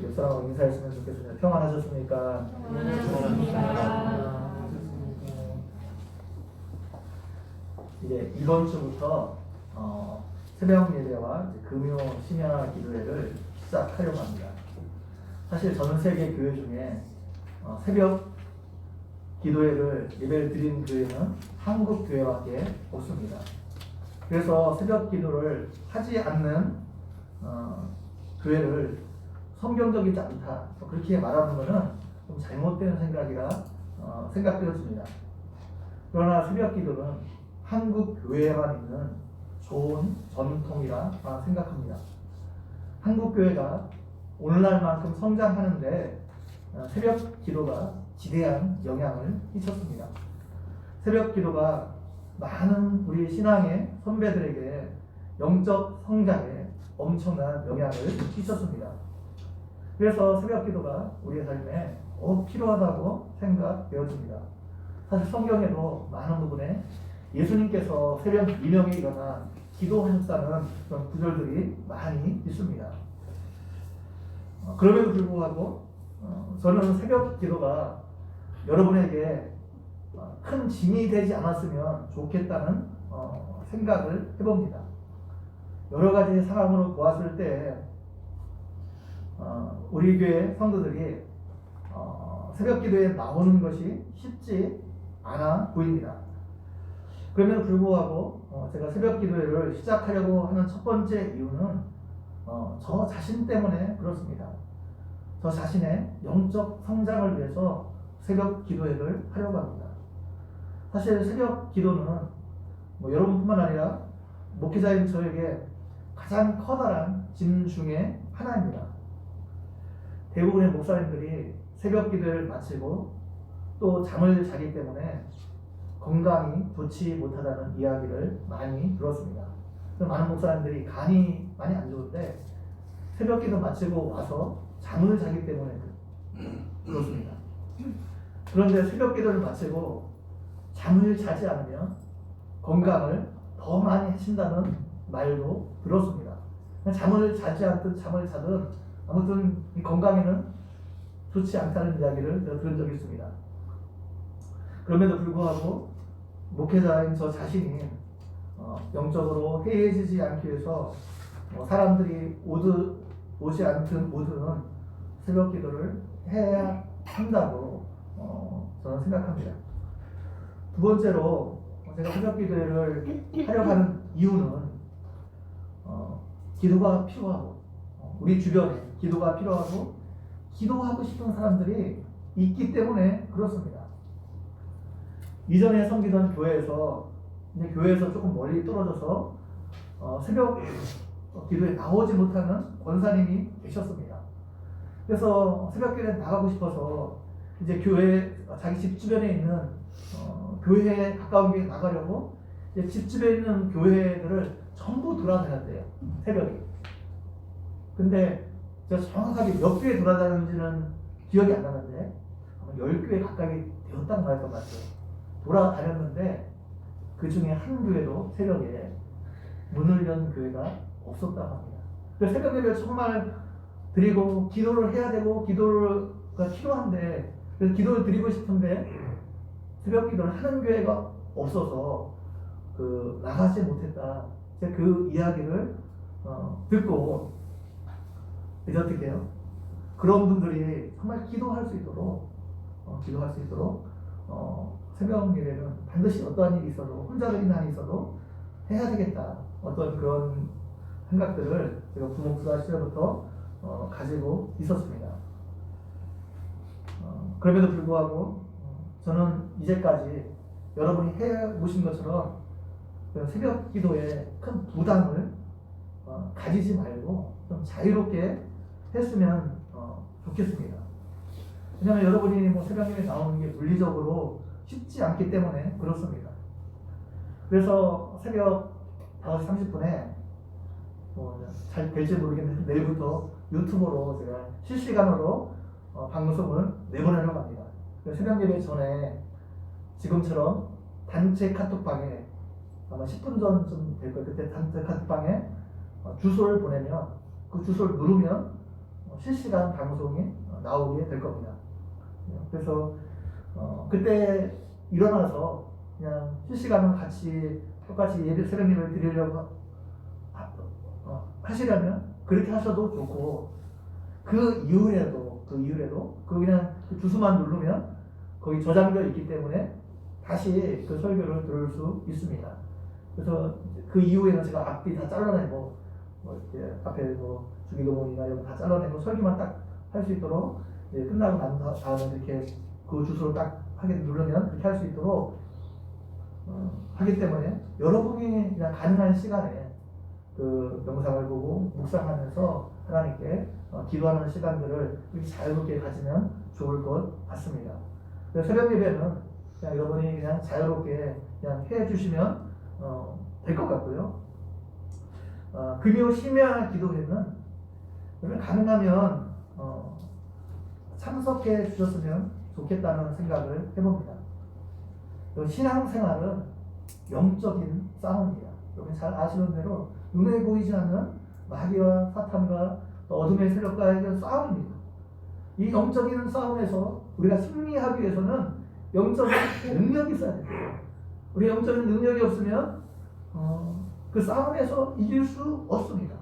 옆 사람하고 인사했으면 좋겠습니다. 평안하셨습니까? 평안하셨습니다. 이제 이번 주부터 새벽 예배와 이제 금요 심야 기도회를 시작하려고 합니다. 사실 전 세계 교회 중에 새벽 기도회를 예배를 드리는 교회는 한국 교회밖에 없습니다. 그래서 새벽 기도를 하지 않는 교회를 성경적이지 않다 그렇게 말하는 것은 좀 잘못된 생각이라 생각되었습니다. 그러나 새벽 기도는 한국 교회에만 있는 좋은 전통이라 생각합니다. 한국 교회가 오늘날만큼 성장하는데 새벽 기도가 지대한 영향을 끼쳤습니다. 새벽 기도가 많은 우리 신앙의 선배들에게 영적 성장에 엄청난 영향을 끼쳤습니다. 그래서 새벽 기도가 우리의 삶에 필요하다고 생각되어집니다. 사실 성경에도 많은 부분에 예수님께서 새벽 2명에 일어나 기도하셨다는 그런 구절들이 많이 있습니다. 그럼에도 불구하고 저는 새벽 기도가 여러분에게 큰 짐이 되지 않았으면 좋겠다는 생각을 해봅니다. 여러 가지 상황으로 보았을 때 우리 교회 성도들이 새벽 기도에 나오는 것이 쉽지 않아 보입니다. 그럼에도 불구하고 제가 새벽 기도회를 시작하려고 하는 첫 번째 이유는 저 자신 때문에 그렇습니다. 저 자신의 영적 성장을 위해서 새벽 기도회를 하려고 합니다. 사실 새벽 기도는 여러분뿐만 아니라 목회자인 저에게 가장 커다란 짐 중에 하나입니다. 대부분의 목사님들이 새벽 기도를 마치고 또 잠을 자기 때문에 건강이 좋지 못하다는 이야기를 많이 들었습니다. 많은 목사님들이 간이 많이 안 좋은데 새벽 기도 마치고 와서 잠을 자기 때문에 그렇습니다. 그런데 새벽 기도를 마치고 잠을 자지 않으면 건강을 더 많이 해친다는 말도 들었습니다. 잠을 자지 않든 잠을 자든 아무튼 이 건강에는 좋지 않다는 이야기를 제가 들은 적이 있습니다. 그럼에도 불구하고 목회자인 저 자신이 영적으로 해이해지지 않기 위해서 사람들이 오지 않든 오든 새벽 기도를 해야 한다고 저는 생각합니다. 두 번째로 제가 새벽 기도를 하려고 하는 이유는 기도가 필요하고 우리 주변에 기도가 필요하고 기도하고 싶은 사람들이 있기 때문에 그렇습니다. 이전에 섬기던 교회에서 이제 교회에서 조금 멀리 떨어져서 새벽 기도에 나오지 못하는 권사님이 계셨습니다. 그래서 새벽 기도에 나가고 싶어서 이제 교회 자기 집 주변에 있는 교회에 가까운 교회에 나가려고 이제 집 주변에 있는 교회들을 전부 돌아다녔대요. 새벽에. 근데 제가 정확하게 몇 교회 돌아다녔는지는 기억이 안 나는데 10교회 가까이 되었다고 말했던 것 같아요. 돌아다녔는데 그 중에 한 교회도 새벽에 문을 연 교회가 없었다고 합니다. 그래서 새벽 예배를 정말 드리고 기도를 해야 되고 기도가 필요한데 그래서 기도를 드리고 싶은데 새벽 기도를 하는 교회가 없어서 나가지 못했다. 제가 그 이야기를 듣고 이제 어떻게 해요? 그런 분들이 정말 기도할 수 있도록 새벽 예배는 반드시 어떠한 일이 있어도 혼자적인 한이 있어도 해야 되겠다. 어떤 그런 생각들을 제가 부목사 시절부터 가지고 있었습니다. 그럼에도 불구하고 저는 이제까지 여러분이 해오신 것처럼 새벽 기도에 큰 부담을 가지지 말고 좀 자유롭게 했으면 좋겠습니다. 왜냐하면 여러분이 새벽 예배 나오는 게 물리적으로 쉽지 않기 때문에 그렇습니다. 그래서 새벽 5시 30분에 잘 될지 모르겠는데 내일부터 유튜브로 제가 실시간으로 방송을 내보내려고 합니다. 새벽 예배 전에 지금처럼 단체 카톡방에 아마 10분 전쯤 될 거예요. 그때 단체 카톡방에 주소를 보내면 그 주소를 누르면 실시간 방송이 나오게 될 겁니다. 그래서 그때 일어나서 그냥 실시간으로 같이 똑같이 새벽 예배를 드리려고 하시려면 그렇게 하셔도 좋고, 그 이후에도 그 그냥 그 주소만 누르면 거기 저장되어 있기 때문에 다시 그 설교를 들을 수 있습니다. 그래서 그 이후에는 제가 앞뒤 다 잘라내고 이렇게 앞에 주기도문이나 이런 거 다 잘라내고 설교만 딱 할 수 있도록 끝나고 난 다음에 이렇게 그 주소를 딱 하게 누르면 그렇게 할 수 있도록 하기 때문에 여러분이 그냥 가능한 시간에 그 영상을 보고 묵상하면서 하나님께 기도하는 시간들을 이렇게 자유롭게 가지면 좋을 것 같습니다. 새벽 예배는 그냥 여러분이 그냥 자유롭게 그냥 해주시면 될 것 같고요. 금요 심야 기도회는 가능하면 참석해 주셨으면 좋겠다는 생각을 해봅니다. 신앙생활은 영적인 싸움입니다. 여러분 잘 아시는 대로 눈에 보이지 않는 마귀와 사탄과 어둠의 세력과의 싸움입니다. 이 영적인 싸움에서 우리가 승리하기 위해서는 영적인 능력이 있어야 됩니다. 우리 영적인 능력이 없으면 그 싸움에서 이길 수 없습니다.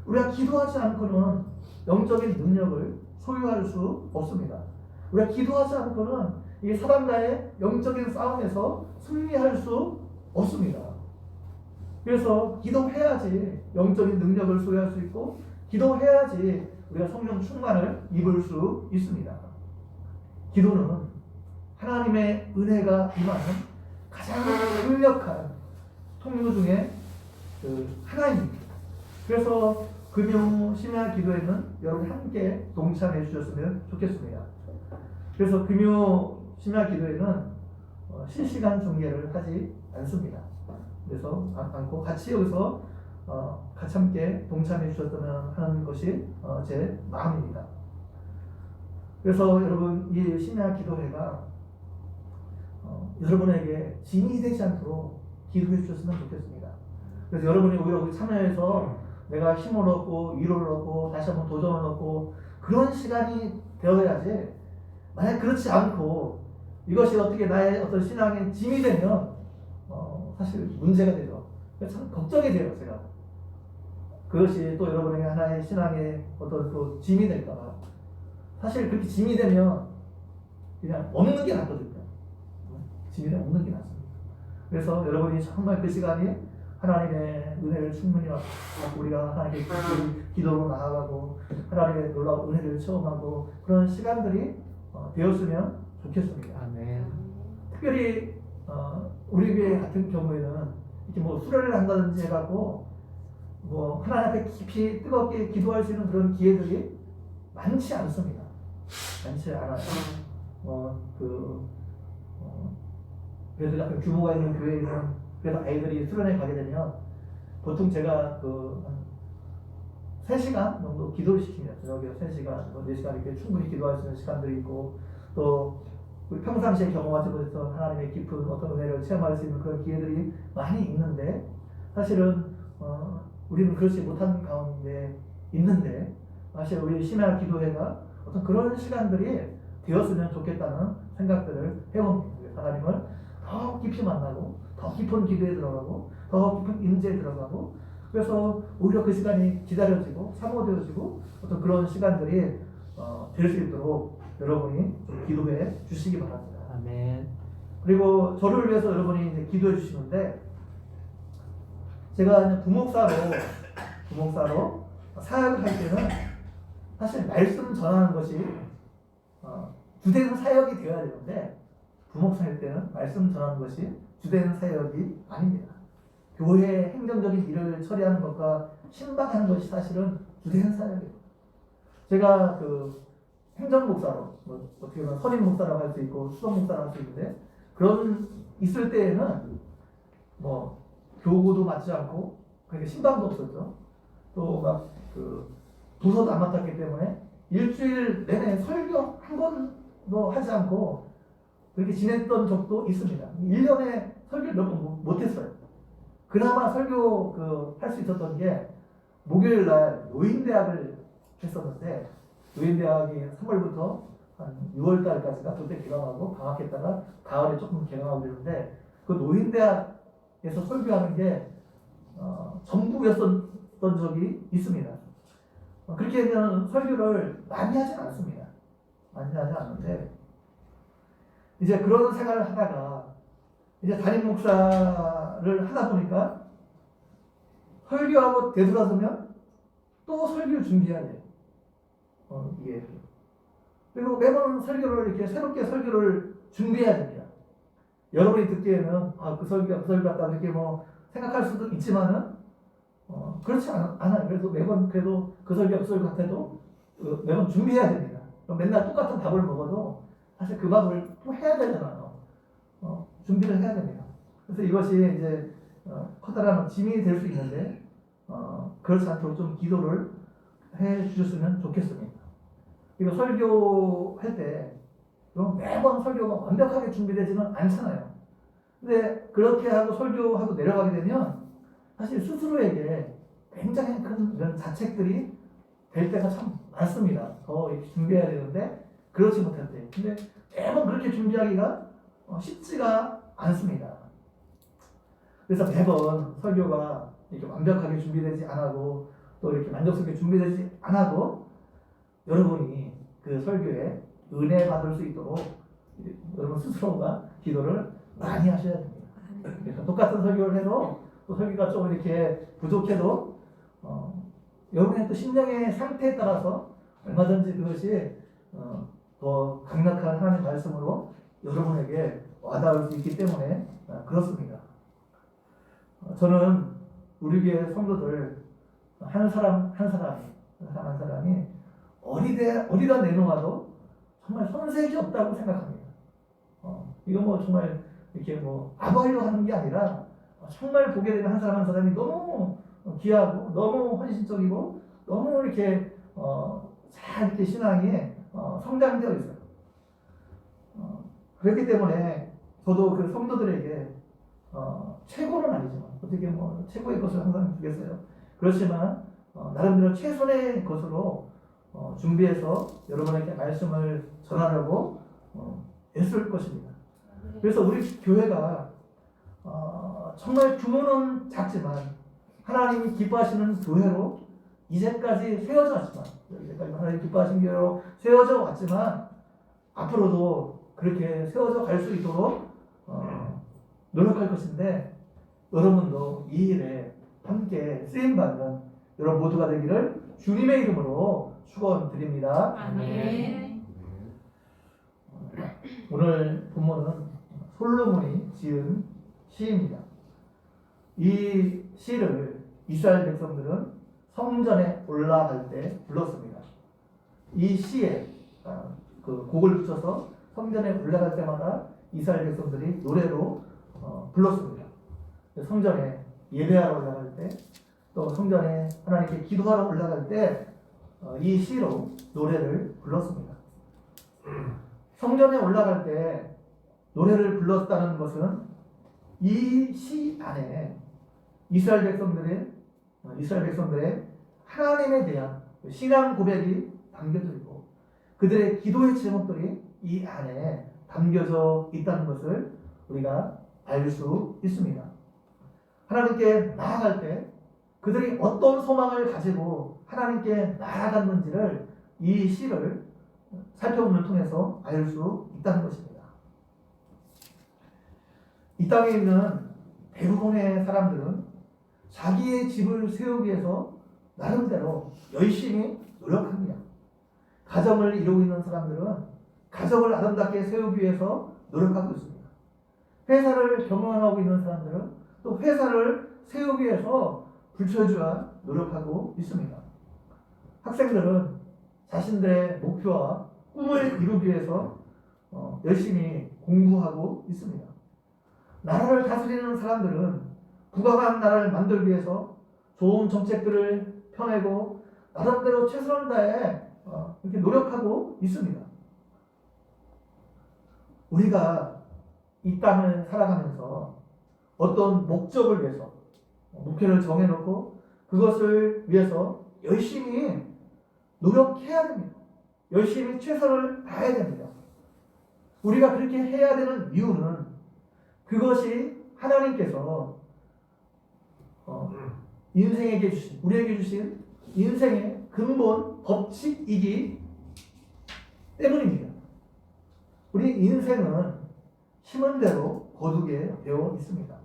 우리가 기도하지 않고는 영적인 능력을 소유할 수 없습니다. 우리가 기도하지 않고는 이 사람과의 영적인 싸움에서 승리할 수 없습니다. 그래서 기도해야지 영적인 능력을 소유할 수 있고, 기도해야지 우리가 성령 충만을 입을 수 있습니다. 기도는 하나님의 은혜가 임하는 가장 강력한 통로 중에 하나입니다. 그래서 금요 심야 기도에는 여러분이 함께 동참해 주셨으면 좋겠습니다. 그래서 금요 심야 기도에는 실시간 중계를 하지 않습니다. 그래서 않고 같이 여기서 같이 함께 동참해 주셨다면 하는 것이 제 마음입니다. 그래서 여러분 이 심야 기도회가 여러분에게 짐이 되지 않도록 기도해 주셨으면 좋겠습니다. 그래서 여러분이 오히려 참여해서 내가 힘을 얻고 위로를 얻고 다시 한번 도전을 얻고 그런 시간이 되어야지, 만약 그렇지 않고 이것이 어떻게 나의 어떤 신앙의 짐이 되면 사실 문제가 되죠. 참 걱정이 돼요, 제가. 그것이 또 여러분에게 하나의 신앙의 어떤 또 짐이 될까봐. 사실 그렇게 짐이 되면 그냥 없는 게 낫거든요. 짐이 되면 없는 게 낫습니다. 그래서 여러분이 정말 그 시간이 하나님의 은혜를 충분히 받고 우리가 하나님께 기도로 나아가고 하나님의 놀라운 은혜를 체험하고 그런 시간들이 되었으면 좋겠습니다. 아멘. 특별히 우리 교회 같은 경우에는 이렇게 수련을 한다든지 해갖고 하나님 앞에 깊이 뜨겁게 기도할 수 있는 그런 기회들이 많지 않습니다. 많지 않아요. 그래도 약간 규모가 있는 교회에는 그래서 아이들이 수련회 가게 되면 보통 제가 3시간 정도 기도를 시킵니다. 저녁에 3시간, 4시간 이렇게 충분히 기도할 수 있는 시간들이 있고, 또 우리 평상시에 경험하지 못했던 하나님의 깊은 어떤 은혜를 체험할 수 있는 그런 기회들이 많이 있는데, 사실은 우리는 그렇지 못한 가운데 있는데, 사실 우리 심야 기도회가 어떤 그런 시간들이 되었으면 좋겠다는 생각들을 해봅니다. 하나님을 더 깊이 만나고 더 깊은 기도에 들어가고 더 깊은 임재에 들어가고, 그래서 오히려 그 시간이 기다려지고 사모되어지고 어떤 그런 시간들이 될 수 있도록 여러분이 기도해 주시기 바랍니다. 아멘. 그리고 저를 위해서 여러분이 이제 기도해 주시는데, 제가 부목사로 사역을 할 때는 사실 말씀 전하는 것이 주된 사역이 되어야 되는데, 부목사일 때는 말씀 전하는 것이 주된 사역이 아닙니다. 교회 행정적인 일을 처리하는 것과 신방하는 것이 사실은 주된 사역이에요. 제가 행정목사로 어떻게 보면 선임 목사라고 할 수 있고 수석 목사라고 할 수 있는데, 그런 있을 때에는 교구도 맡지 않고 그러니까 신방도 없었죠. 또 도서도 안 맡았기 때문에 일주일 내내 설교 한 번도 하지 않고 그렇게 지냈던 적도 있습니다. 1년에 설교를 몇 번 못했어요. 그나마 설교 할 수 있었던 게 목요일 날 노인대학을 했었는데 노인대학이 3월부터 한 6월 달까지가 그때 개강하고 방학했다가 가을에 조금 개강하고 그랬는데 그 노인대학에서 설교하는 게 전부였던 적이 있습니다. 그렇게 그냥 설교를 많이 하진 않습니다. 많이 하지 않는데 이제 그런 생활을 하다가 이제 담임 목사를 하다 보니까 설교하고 되돌아서면 또 설교를 준비해야 돼요. 이게 그리고 매번 설교를 이렇게 새롭게 설교를 준비해야 됩니다. 여러분이 듣기에는 그 설교가 그 설교 같다 이렇게 뭐 생각할 수도 있지만은 그렇지 않아요. 그래서 매번 그래도 그 설교가 그 설교 같아도 매번 준비해야 됩니다. 맨날 똑같은 밥을 먹어도 사실 그 밥을 또 해야 되잖아요. 준비를 해야 됩니다. 그래서 이것이 이제 커다란 짐이 될 수 있는데 그렇지 않도록 좀 기도를 해 주셨으면 좋겠습니다. 이거 설교할 때 매번 설교가 완벽하게 준비되지는 않잖아요. 근데 그렇게 하고 설교하고 내려가게 되면 사실 스스로에게 굉장히 큰 이런 자책들이 될 때가 참 많습니다. 더 이렇게 준비해야 되는데 그렇지 못할 때. 근데 매번 그렇게 준비하기가 쉽지가 않습니다. 그래서 매번 설교가 이렇게 완벽하게 준비되지 않아도 또 이렇게 만족스럽게 준비되지 않아도 여러분이 그 설교에 은혜 받을 수 있도록 여러분 스스로가 기도를 많이 하셔야 됩니다. 그러니까 똑같은 설교를 해도 또 설교가 좀 이렇게 부족해도 여러분의 또 심령의 상태에 따라서 얼마든지 그것이 더 강력한 하나님의 말씀으로 여러분에게 와닿을 수 있기 때문에 그렇습니다. 저는 우리 교회 성도들 한 사람 한 사람이 어디다 내놓아도 정말 손색이 없다고 생각합니다. 이거 뭐 정말 이렇게 뭐 아부하려고 하는 게 아니라 정말 보게 되면 한 사람 한 사람이 너무 귀하고 너무 헌신적이고 너무 이렇게 잘 이렇게 신앙이 성장되어 있어요. 그렇기 때문에 저도 그 성도들에게 최고는 아니지만 어떻게 뭐 최고의 것을 항상 주겠어요. 그렇지만 나름대로 최선의 것으로 준비해서 여러분에게 말씀을 전하려고 애쓸 것입니다. 그래서 우리 교회가 정말 규모는 작지만 하나님이 기뻐하시는 교회로 이제까지 세워져 왔지만 하나님 기뻐하시는 교회로 세워져 왔지만 앞으로도 그렇게 세워져 갈 수 있도록 노력할 것인데 여러분도 이 일에 함께 쓰임받는 여러분 모두가 되기를 주님의 이름으로 축원드립니다. 아멘. 오늘 본문은 솔로몬이 지은 시입니다. 이 시를 이스라엘 백성들은 성전에 올라갈 때 불렀습니다. 이 시에 그 곡을 붙여서 성전에 올라갈 때마다 이스라엘 백성들이 노래로 불렀습니다. 성전에 예배하러 올라갈 때 또 성전에 하나님께 기도하러 올라갈 때 이 시로 노래를 불렀습니다. 성전에 올라갈 때 노래를 불렀다는 것은 이 시 안에 이스라엘 백성들의 하나님에 대한 신앙 고백이 담겨져 있고 그들의 기도의 제목들이 이 안에 담겨져 있다는 것을 우리가 알 수 있습니다. 하나님께 나아갈 때 그들이 어떤 소망을 가지고 하나님께 나아갔는지를 이 시를 살펴보는 통해서 알 수 있다는 것입니다. 이 땅에 있는 대부분의 사람들은 자기의 집을 세우기 위해서 나름대로 열심히 노력합니다. 가정을 이루고 있는 사람들은 가정을 아름답게 세우기 위해서 노력하고 있습니다. 회사를 경영하고 있는 사람들은 또 회사를 세우기 위해서 불철주야 노력하고 있습니다. 학생들은 자신들의 목표와 꿈을 이루기 위해서 열심히 공부하고 있습니다. 나라를 다스리는 사람들은 부강한 나라를 만들기 위해서 좋은 정책들을 펴내고 나름대로 최선을 다해 이렇게 노력하고 있습니다. 우리가 이 땅을 살아가면서 어떤 목적을 위해서 목표를 정해놓고 그것을 위해서 열심히 노력해야 됩니다. 열심히 최선을 다해야 됩니다. 우리가 그렇게 해야 되는 이유는 그것이 하나님께서 인생에게 주신, 우리에게 주신 인생의 근본 법칙이기 때문입니다. 우리 인생은 심은 대로 거두게 되어 있습니다.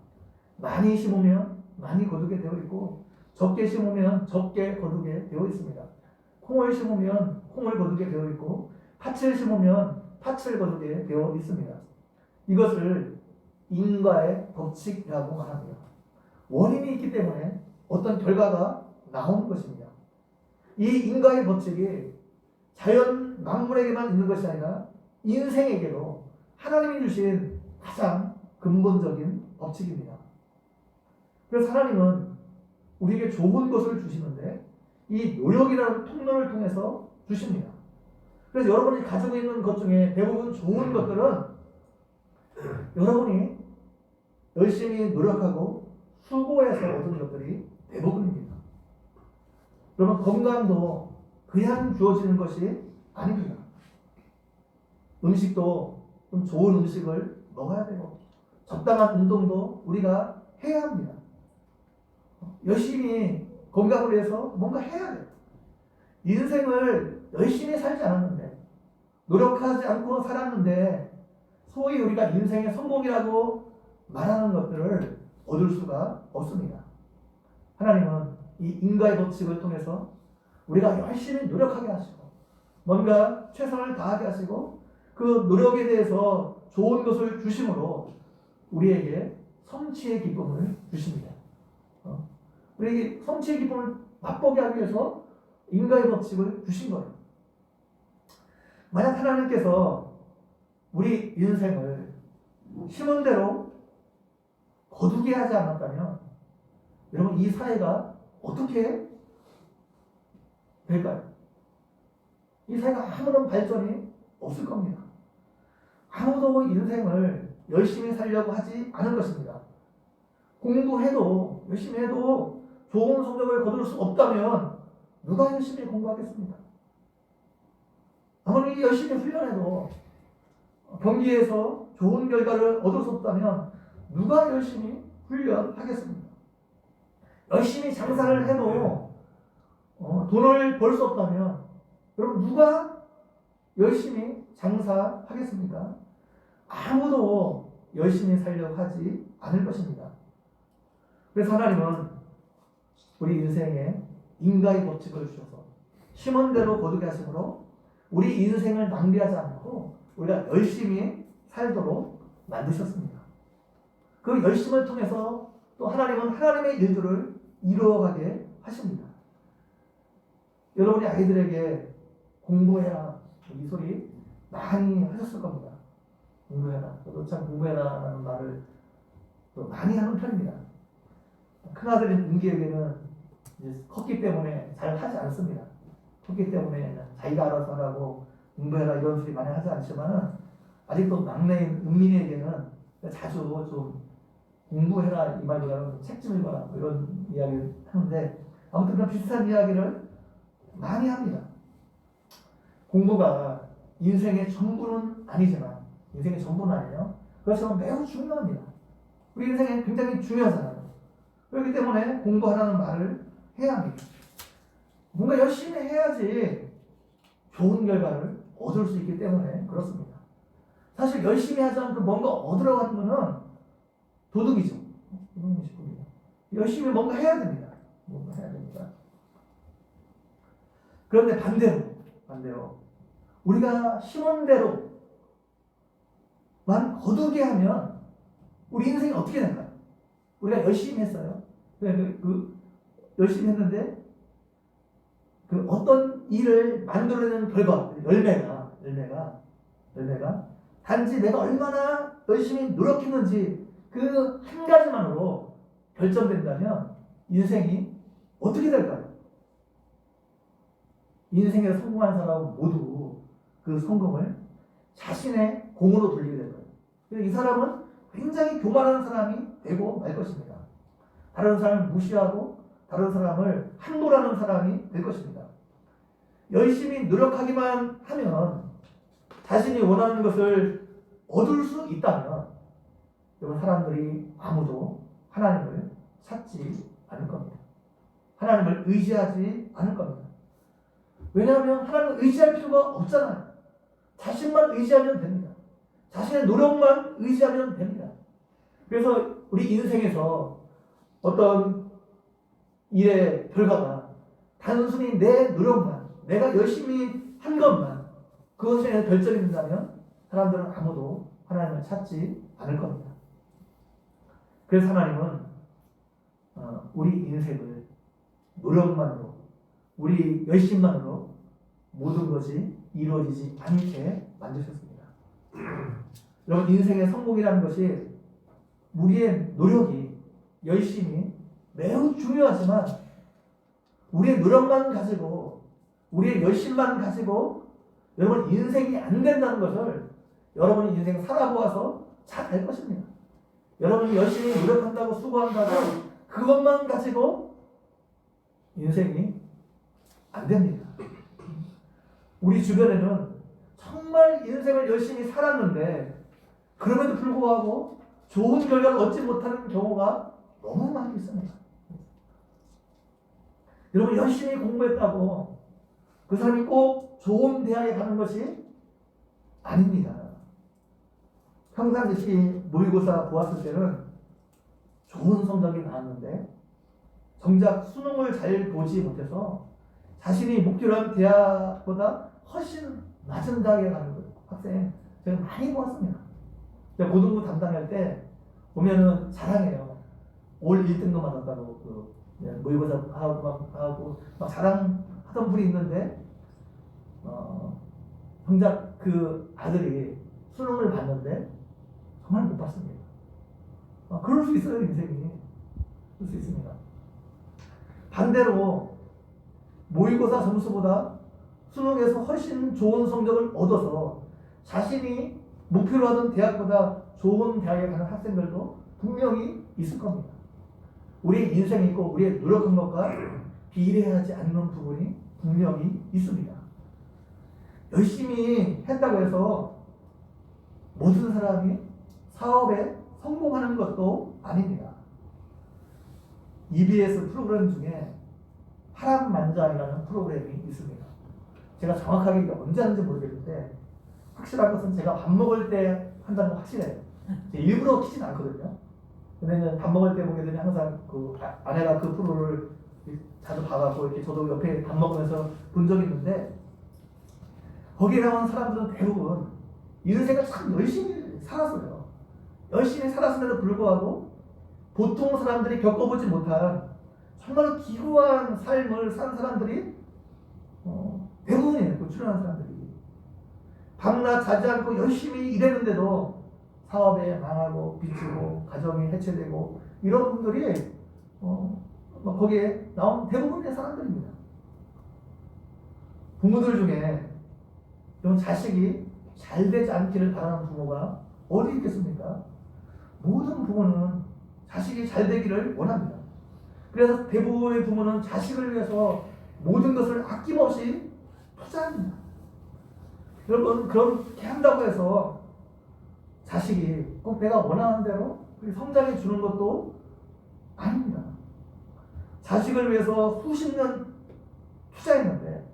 많이 심으면 많이 거두게 되어 있고, 적게 심으면 적게 거두게 되어 있습니다. 콩을 심으면 콩을 거두게 되어 있고, 팥을 심으면 팥을 거두게 되어 있습니다. 이것을 인과의 법칙이라고 말합니다. 원인이 있기 때문에 어떤 결과가 나오는 것입니다. 이 인과의 법칙이 자연 만물에게만 있는 것이 아니라 인생에게도 하나님이 주신 가장 근본적인 법칙입니다. 그래서 하나님은 우리에게 좋은 것을 주시는데 이 노력이라는 통로를 통해서 주십니다. 그래서 여러분이 가지고 있는 것 중에 대부분 좋은 것들은 여러분이 열심히 노력하고 수고해서 얻은 것들이 대부분입니다. 그러면 건강도 그냥 주어지는 것이 아닙니다. 음식도 좀 좋은 음식을 먹어야 되고, 적당한 운동도 우리가 해야 합니다. 열심히 건강을 위해서 뭔가 해야 돼요. 인생을 열심히 살지 않았는데, 노력하지 않고 살았는데, 소위 우리가 인생의 성공이라고 말하는 것들을 얻을 수가 없습니다. 하나님은 이 인과의 법칙을 통해서 우리가 열심히 노력하게 하시고, 뭔가 최선을 다하게 하시고, 그 노력에 대해서 좋은 것을 주심으로 우리에게 성취의 기쁨을 주십니다. 우리에게 성취의 기쁨을 맛보게 하기 위해서 인과의 법칙을 주신 거예요. 만약 하나님께서 우리 인생을 심은 대로 거두게 하지 않았다면 여러분 이 사회가 어떻게 될까요? 이 사회가 아무런 발전이 없을 겁니다. 아무도 인생을 열심히 살려고 하지 않을 것입니다. 공부해도 열심히 해도 좋은 성적을 거둘 수 없다면 누가 열심히 공부하겠습니까? 아무리 열심히 훈련해도 경기에서 좋은 결과를 얻을 수 없다면 누가 열심히 훈련하겠습니까? 열심히 장사를 해도 돈을 벌 수 없다면 여러분 누가 열심히 장사하겠습니까? 아무도 열심히 살려고 하지 않을 것입니다. 그래서 하나님은 우리 인생에 인과의 법칙을 주셔서 심은 대로 거두게 하심으로 우리 인생을 낭비하지 않고 우리가 열심히 살도록 만드셨습니다. 그 열심을 통해서 또 하나님은 하나님의 일들을 이루어가게 하십니다. 여러분이 아이들에게 공부해라 이 소리 많이 하셨을 겁니다. 공부해라. 저도 참 공부해라라는 말을 또 많이 하는 편입니다. 큰아들인 은기에게는 이제 컸기 때문에 잘 하지 않습니다. 컸기 때문에 자기가 알아서 하라고 공부해라 이런 소리 많이 하지 않지만은 아직도 막내인 은민이에게는 자주 좀 공부해라 이 말보다는 책 좀 읽어라 이런 이야기를 하는데 아무튼 그런 비슷한 이야기를 많이 합니다. 공부가 인생의 전부는 아니지만 인생의 전부는 아니에요. 그렇지만 매우 중요합니다. 우리 인생에 굉장히 중요하잖아요. 그렇기 때문에 공부하라는 말을 해야 합니다. 뭔가 열심히 해야지 좋은 결과를 얻을 수 있기 때문에 그렇습니다. 사실 열심히 하지 않고 뭔가 얻으러 가는 것은 도둑이죠. 열심히 뭔가 해야 됩니다. 뭔가 해야 됩니다. 그런데 반대로 우리가 심은 대로만 거두게 하면 우리 인생이 어떻게 될까요? 우리가 열심히 했어요. 열심히 했는데 그 어떤 일을 만들어내는 결과 열매가 단지 내가 얼마나 열심히 노력했는지 그 한 가지만으로 결정된다면 인생이 어떻게 될까요? 인생에 성공한 사람은 모두 그 성공을 자신의 공으로 돌리게 될 거예요. 그래서 이 사람은 굉장히 교만한 사람이 되고 말 것입니다. 다른 사람을 무시하고 다른 사람을 함부로하는 사람이 될 것입니다. 열심히 노력하기만 하면 자신이 원하는 것을 얻을 수 있다면 여러분 사람들이 아무도 하나님을 찾지 않을 겁니다. 하나님을 의지하지 않을 겁니다. 왜냐하면 하나님을 의지할 필요가 없잖아요. 자신만 의지하면 됩니다. 자신의 노력만 의지하면 됩니다. 그래서 우리 인생에서 어떤 일의 결과가 단순히 내 노력만, 내가 열심히 한 것만 그것에 결정이 된다면 사람들은 아무도 하나님을 찾지 않을 겁니다. 그래서 하나님은 우리 인생을 노력만으로, 우리 열심만으로 모든 것이 이루어지지 않게 만드셨습니다. 여러분 인생의 성공이라는 것이 우리의 노력이 열심히 매우 중요하지만 우리의 노력만 가지고 우리의 열심만 가지고 여러분 인생이 안 된다는 것을 여러분이 인생 살아보아서 잘 알 것입니다. 여러분이 열심히 노력한다고 수고한다고 그것만 가지고 인생이 안 됩니다. 우리 주변에는 정말 인생을 열심히 살았는데 그럼에도 불구하고 좋은 결과를 얻지 못하는 경우가 너무 많이 있습니다. 여러분 열심히 공부했다고 그 사람이 꼭 좋은 대학에 가는 것이 아닙니다. 평상시 모의고사 보았을 때는 좋은 성적이 나왔는데 정작 수능을 잘 보지 못해서 자신이 목표로 한 대학보다 훨씬 낮은 대학에 가는 학생 제가 많이 보았습니다. 제가 고등부 담당할 때 보면은 자랑해요. 올 1등도 받았다고 모의고사 하고 막 자랑하던 분이 있는데 정작 그 아들이 수능을 봤는데 정말 못 봤습니다. 그럴 수 있어요, 인생이. 그럴 수 있습니다. 반대로 모의고사 점수보다 수능에서 훨씬 좋은 성적을 얻어서 자신이 목표로 하던 대학보다 좋은 대학에 가는 학생들도 분명히 있을 겁니다. 우리의 인생이 있고 우리의 노력한 것과 비례하지 않는 부분이 분명히 있습니다. 열심히 했다고 해서 모든 사람이 사업에 성공하는 것도 아닙니다. EBS 프로그램 중에 파란만장이라는 프로그램이 있습니다. 제가 정확하게 언제 하는지 모르겠는데 확실한 것은 제가 밥 먹을 때 한다는 건 확실해요. 일부러 키진 않거든요. 근데 밥 먹을 때 보게 되면 항상 그 아내가 그 프로를 자주 봐갖고 이렇게 저도 옆에 밥 먹으면서 본 적이 있는데 거기에 나온 사람들은 대부분 인생을 참 열심히 살았어요. 열심히 살았음에도 불구하고 보통 사람들이 겪어보지 못한 정말 기구한 삶을 산 사람들이 대부분이에요. 출연한 사람들이. 밤낮 자지 않고 열심히 일했는데도 사업에 망하고 빚지고 가정이 해체되고 이런 분들이 거기에 나온 대부분의 사람들입니다. 부모들 중에 좀 자식이 잘 되지 않기를 바라는 부모가 어디 있겠습니까? 모든 부모는 자식이 잘 되기를 원합니다. 그래서 대부분의 부모는 자식을 위해서 모든 것을 아낌없이 투자합니다. 여러분 그렇게 한다고 해서 자식이 꼭 내가 원하는 대로 성장해 주는 것도 아닙니다. 자식을 위해서 수십 년 투자했는데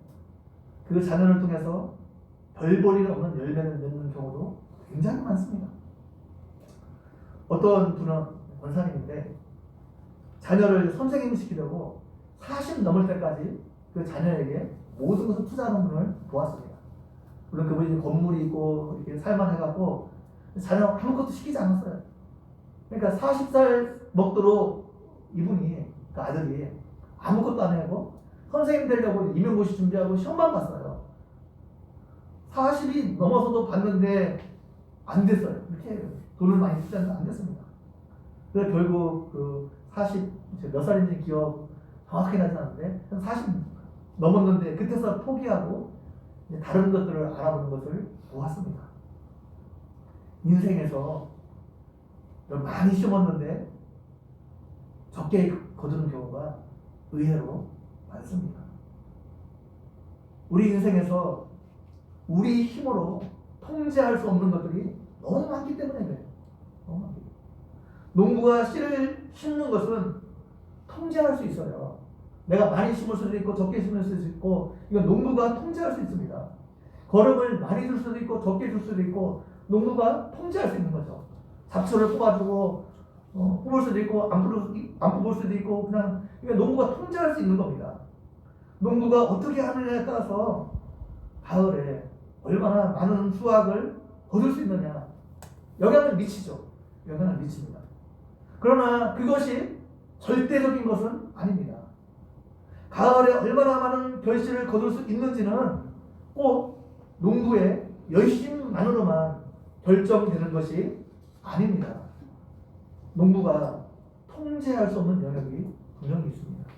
그 자녀를 통해서 별 볼 일 없는 열매를 맺는 경우도 굉장히 많습니다. 어떤 분은 권사님인데 자녀를 선생님 시키려고 40 넘을 때까지 그 자녀에게 모든 것을 투자하는 분을 보았습니다. 물론 그분이 건물이 있고 이렇게 살만해갖고 자녀 아무것도 시키지 않았어요. 그러니까 40살 먹도록 이분이 그 아들이 아무것도 안 하고 선생님 되려고 임용고시 준비하고 시험만 봤어요. 40이 넘어서도 봤는데 안 됐어요. 이렇게 돈을 많이 쓰지 안 됐습니다. 그래서 결국 그 40 몇 살인지 기억 정확히 나지 않는데 40 넘었는데 그때서 포기하고 다른 것들을 알아보는 것을 보았습니다. 인생에서 많이 심었는데 적게 거두는 경우가 의외로 많습니다. 우리 인생에서 우리 힘으로 통제할 수 없는 것들이 너무 많기 때문에 그래요. 너무 많기 때문에. 농부가 씨를 심는 것은 통제할 수 있어요. 내가 많이 심을 수도 있고 적게 심을 수도 있고, 이건 농부가 통제할 수 있습니다. 거름을 많이 줄 수도 있고 적게 줄 수도 있고, 농부가 통제할 수 있는 거죠. 잡초를 뽑아주고 뽑을 수도 있고 안 뽑을 수도 있고, 그냥 이게 농부가 통제할 수 있는 겁니다. 농부가 어떻게 하느냐에 따라서 가을에 얼마나 많은 수확을 거둘 수 있느냐 영향을 미치죠. 영향을 미칩니다. 그러나 그것이 절대적인 것은 아닙니다. 가을에 얼마나 많은 결실을 거둘 수 있는지는 꼭 농부의 열심만으로만 결정되는 것이 아닙니다. 농부가 통제할 수 없는 영역이 분명히 있습니다.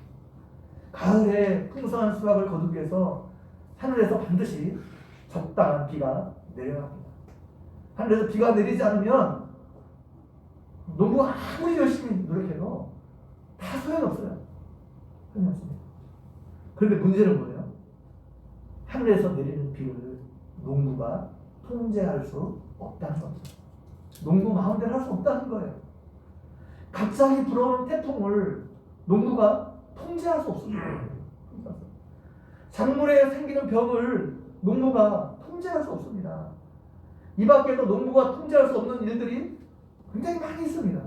가을에 풍성한 수확을 거두기 위해서 하늘에서 반드시 적당한 비가 내려야 합니다. 하늘에서 비가 내리지 않으면 농부가 아무리 열심히 노력해도 다 소용없어요. 소용없습니다. 그런데 문제는 뭐예요? 하늘에서 내리는 비를 농부가 통제할 수 없다는 겁니다. 농부 마음대로 할 수 없다는 거예요. 갑자기 불어오는 태풍을 농부가 통제할 수 없습니다. 작물에 생기는 병을 농부가 통제할 수 없습니다. 이 밖에도 농부가 통제할 수 없는 일들이 굉장히 많이 있습니다.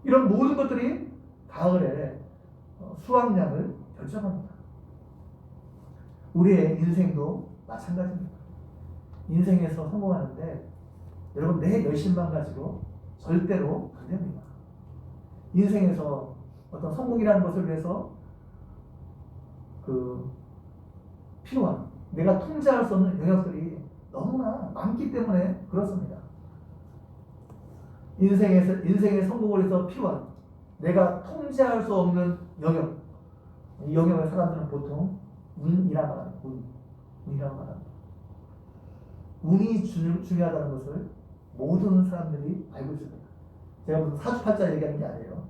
이런 모든 것들이 가을에 수확량을 결정합니다. 우리의 인생도 마찬가지입니다. 인생에서 성공하는데 여러분 내 열심만 가지고 절대로 안 됩니다. 인생에서 어떤 성공이라는 것을 위해서 필요한 내가 통제할 수 없는 영역들이 너무나 많기 때문에 그렇습니다. 인생의 성공을 위해서 필요한 내가 통제할 수 없는 영역, 이 영역을 사람들은 보통 운이라고 말합니다. 운이라고 말합니다. 운이 중요하다는 것을 모든 사람들이 알고 있습니다. 제가 무슨 사주팔자 얘기하는 게 아니에요.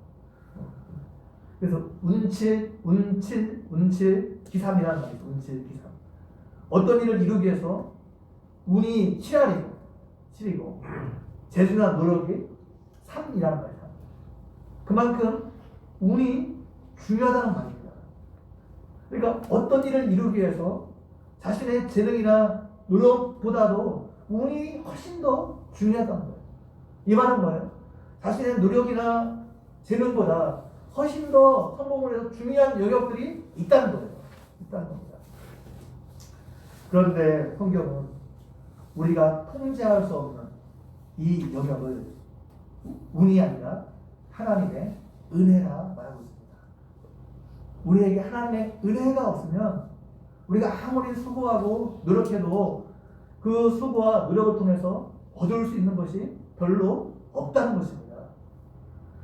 그래서 운칠, 기삼이라는 말이죠. 운칠, 기삼. 어떤 일을 이루기 위해서 운이 7이고 재주나 노력이 3이라는 말이죠. 그만큼 운이 중요하다는 말입니다. 그러니까 어떤 일을 이루기 위해서 자신의 재능이나 노력보다도 운이 훨씬 더 중요하다는 거예요. 이 말은 뭐예요? 자신의 노력이나 재능보다 훨씬 더 성공을 해서 중요한 영역들이 있다는 거예요. 있다는 겁니다. 그런데 성경은 우리가 통제할 수 없는 이 영역을 운이 아니라 하나님의 은혜라 말하고 있습니다. 우리에게 하나님의 은혜가 없으면 우리가 아무리 수고하고 노력해도 그 수고와 노력을 통해서 얻을 수 있는 것이 별로 없다는 것입니다.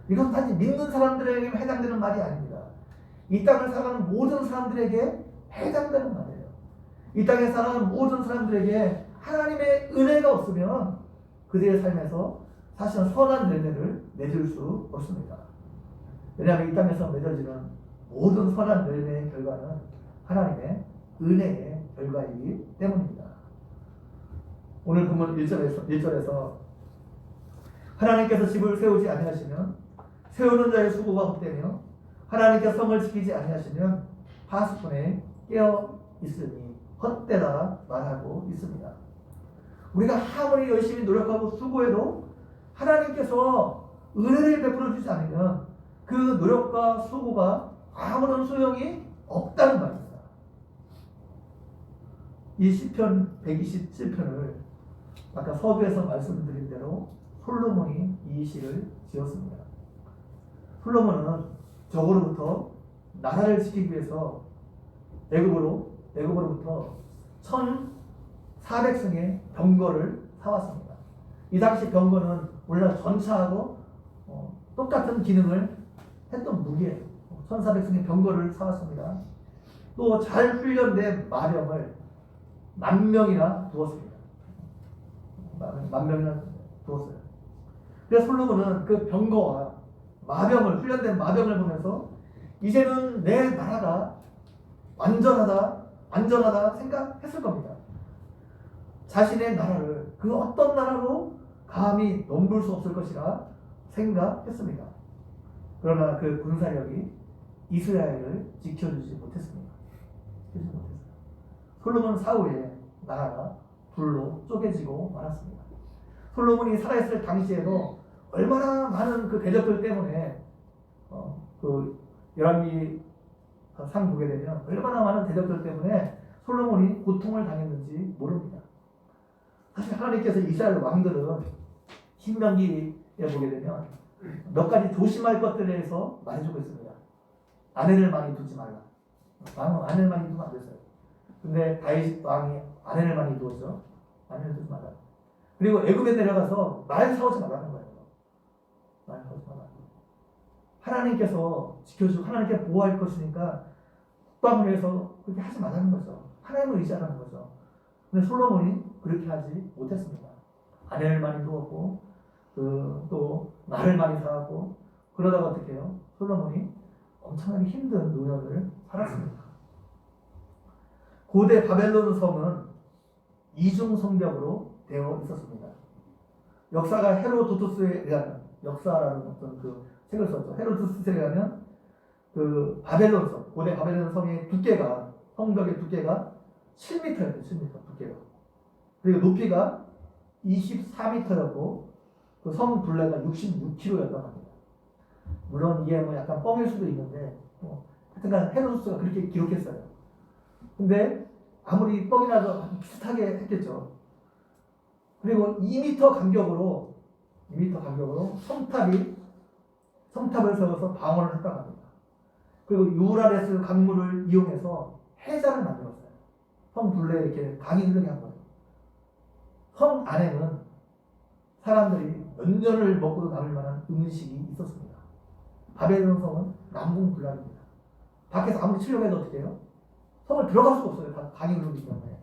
이건 단지 믿는 사람들에게 해당되는 말이 아닙니다. 이 땅을 살아가는 모든 사람들에게 해당되는 말이에요. 이 땅에 살아가는 모든 사람들에게 하나님의 은혜가 없으면 그들의 삶에서 사실은 선한 열매를 맺을 수 없습니다. 왜냐하면 이 땅에서 맺어지는 모든 선한 열매의 결과는 하나님의 은혜의 결과이기 때문입니다. 오늘 본문 1절에서 하나님께서 집을 세우지 아니하시면 세우는 자의 수고가 헛되며 하나님께서 성을 지키지 아니하시면 파수꾼에 깨어 있으니 헛되다 말하고 있습니다. 우리가 아무리 열심히 노력하고 수고해도 하나님께서 은혜를 베풀어 주지 않으면 그 노력과 수고가 아무런 소용이 없다는 말입니다. 이 시편 127편을 아까 서두에서 말씀드린 대로 솔로몬이 이 시를 지었습니다. 솔로몬은 적으로부터 나라를 지키기 위해서 애굽으로부터 1,400승의 병거를 사왔습니다. 이 당시 병거는 원래 전차하고 똑같은 기능을 했던 무기예요. 1,400승의 병거를 사왔습니다. 또 잘 훈련된 마병을 10,000명이나 두었습니다. 10,000명이나 두었어요. 그래서 솔로몬은 그 병거와 훈련된 마병을 보면서 이제는 내 나라가 완전하다, 안전하다 생각했을 겁니다. 자신의 나라를 그 어떤 나라로 감히 넘볼 수 없을 것이라 생각했습니다. 그러나 그 군사력이 이스라엘을 지켜주지 못했습니다. 솔로몬 사후에 나라가 둘로 쪼개지고 말았습니다. 솔로몬이 살아있을 당시에도 얼마나 많은 그 대적들 때문에 그 열왕기 상 보게 되면 얼마나 많은 대적들 때문에 솔로몬이 고통을 당했는지 모릅니다. 사실 하나님께서 이스라엘 왕들은 신명기에 보게 되면 몇 가지 조심할 것들에 대해서 말해주고 있습니다. 아내를 많이 두지 말라. 왕은 아내를 많이 두면 안 됐어요. 근데 다윗 왕이 아내를 많이 두었죠. 아내를 두지 말라. 그리고 애굽에 내려가서 말 사오지 말라는 거예요. 말 사오지 말라. 하나님께서 지켜주고 하나님께 보호할 것이니까 국방을 위해서 그렇게 하지 말라는 거죠. 하나님을 의지하라는 거죠. 근데 솔로몬이 그렇게 하지 못했습니다. 아내를 많이 두었고 또 말을 많이 사왔고 그러다가 어떻게 해요? 솔로몬이 엄청나게 힘든 노년을 살았습니다. 고대 바벨론 성은 이중 성벽으로 되어 있었습니다. 역사가 헤로도투스에 의하면 역사라는 어떤 그 책을 썼죠. 헤로도투스에 의하면 그 바벨론 성, 고대 바벨론 성의 두께가 성벽의 두께가 7m였어요. 7m 두께가. 그리고 높이가 24m였고 그 성 둘레가 66km였단 말입니다. 물론 이게 뭐 약간 뻥일 수도 있는데 하여튼간 헤로도투스가 그렇게 기록했어요. 근데 아무리 뻥이라도 비슷하게 했겠죠. 그리고 2m 간격으로 성탑을 세워서 방어를 했다고 합니다. 그리고 유라레스 강물을 이용해서 해자를 만들었어요. 성 둘레에 이렇게 강이 흐르게 한 거예요. 성 안에는 사람들이 몇 년을 먹고도 남을 만한 음식이 있었습니다. 바벨론 성은 남궁불락입니다. 밖에서 아무리 치려고 해도 어떻게 해요? 성을 들어갈 수가 없어요. 다 강이 흐르기 때문에.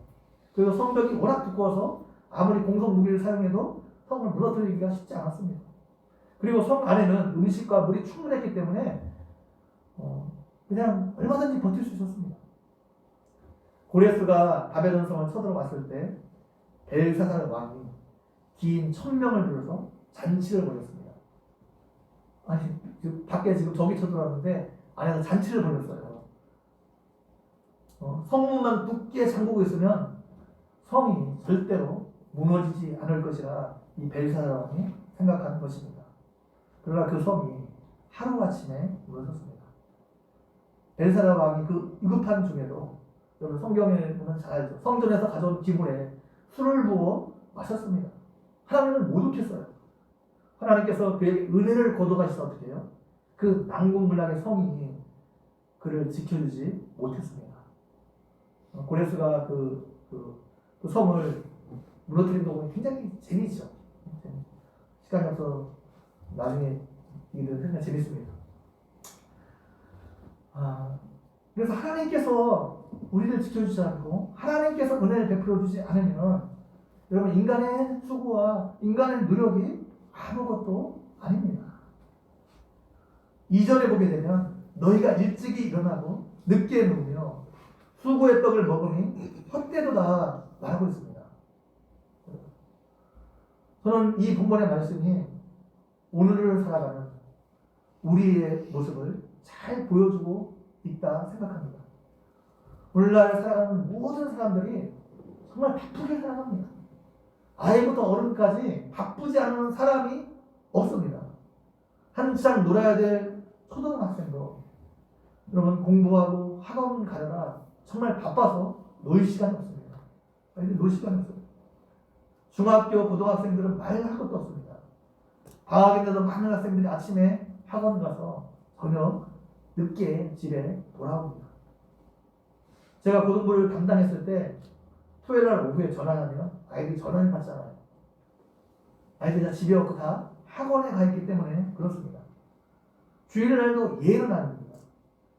그리고 성벽이 워낙 두꺼워서 아무리 공성 무기를 사용해도 성을 무너뜨리기가 쉽지 않았습니다. 그리고 성 안에는 음식과 물이 충분했기 때문에 그냥 얼마든지 버틸 수 있었습니다. 고레스가 바벨론 성을 쳐들어왔을 때 벨사살 왕이 긴 1000명을 불러서 잔치를 벌였습니다. 아니 밖에 지금 적이 쳐들어왔는데 안에서 잔치를 벌였어요. 성문만 굳게 잠그고 있으면 성이 절대로 무너지지 않을 것이라 이 벨사살 왕이 생각하는 것입니다. 그러나 그 성이 하루아침에 무너졌습니다. 벨사살 왕이 그 위급한 중에도 여러분 성경에 보면 잘 알죠. 성전에서 가져온 기물에 술을 부어 마셨습니다. 하나님은 못 웃겠어요. 하나님께서 그에게 은혜를 거둬가셔서 어떻게 해요? 그 난공불락의 성이 그를 지켜주지 못했습니다. 고레스가 그 성을 무너뜨린 거 보면 굉장히 재미있죠. 시간이 없어서 나중에 얘기를 하면 재밌습니다. 그래서 하나님께서 우리를 지켜주지 않고 하나님께서 은혜를 베풀어 주지 않으면 여러분 인간의 수고와 인간의 노력이 아무것도 아닙니다. 2절에 보게 되면 너희가 일찍이 일어나고 늦게 누우며 수고의 떡을 먹으니 헛되도다 말하고 있습니다. 저는 이 본문의 말씀이 오늘을 살아가는 우리의 모습을 잘 보여주고 있다 생각합니다. 오늘날 살아가는 모든 사람들이 정말 바쁘게 살아갑니다. 아이부터 어른까지 바쁘지 않은 사람이 없습니다. 한창 놀아야 될 초등학생도 여러분 공부하고 학원 가느라 정말 바빠서 놀 시간이 없습니다. 놀 시간이 없어요. 중학교 고등학생들은 말할 것도 없습니다. 방학인데도 많은 학생들이 아침에 학원 가서 저녁 늦게 집에 돌아옵니다. 제가 고등부를 담당했을 때 토요일날 오후에 전화하면 아이들이 전화를 받잖아요. 아이들이 다 집에 없고 다 학원에 가 있기 때문에 그렇습니다. 주일날도 예는 아닙니다.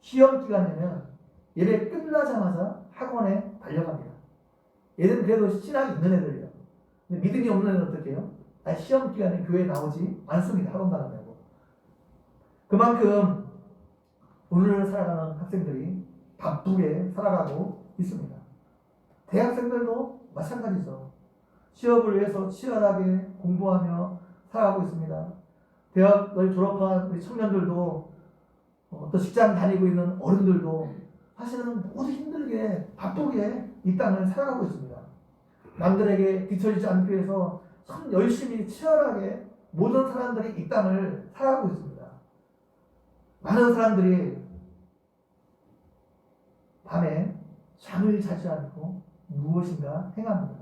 시험 기간이면 예배 끝나자마자 학원에 달려갑니다. 얘들은 그래도 신앙이 있는 애들이에요. 근데 믿음이 없는 애들은 어떻게 해요? 시험 기간에 교회에 나오지 않습니다. 학원 가는다고. 그만큼 오늘 살아가는 학생들이 바쁘게 살아가고 있습니다. 대학생들도 마찬가지죠. 취업을 위해서 치열하게 공부하며 살아가고 있습니다. 대학을 졸업한 우리 청년들도 또 직장 다니고 있는 어른들도 사실은 모두 힘들게 바쁘게 이 땅을 살아가고 있습니다. 남들에게 뒤처지지 않기 위해서 참 열심히 치열하게 모든 사람들이 이 땅을 살아가고 있습니다. 많은 사람들이 밤에 잠을 자지 않고 무엇인가 행합니다.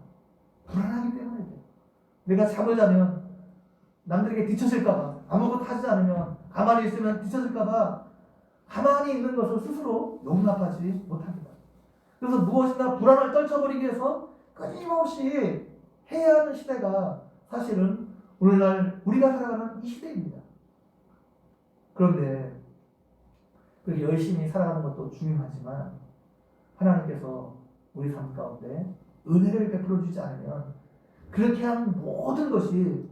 불안하기 때문에 내가 잠을 자면 남들에게 뒤처질까봐, 아무것도 하지 않으면, 가만히 있으면 뒤처질까봐 가만히 있는 것을 스스로 용납하지 못합니다. 그래서 무엇이나 불안을 떨쳐버리기 위해서 끊임없이 해야 하는 시대가 사실은 오늘날 우리가 살아가는 이 시대입니다. 그런데 그렇게 열심히 살아가는 것도 중요하지만 하나님께서 우리 삶 가운데 은혜를 베풀어 주지 않으면 그렇게 한 모든 것이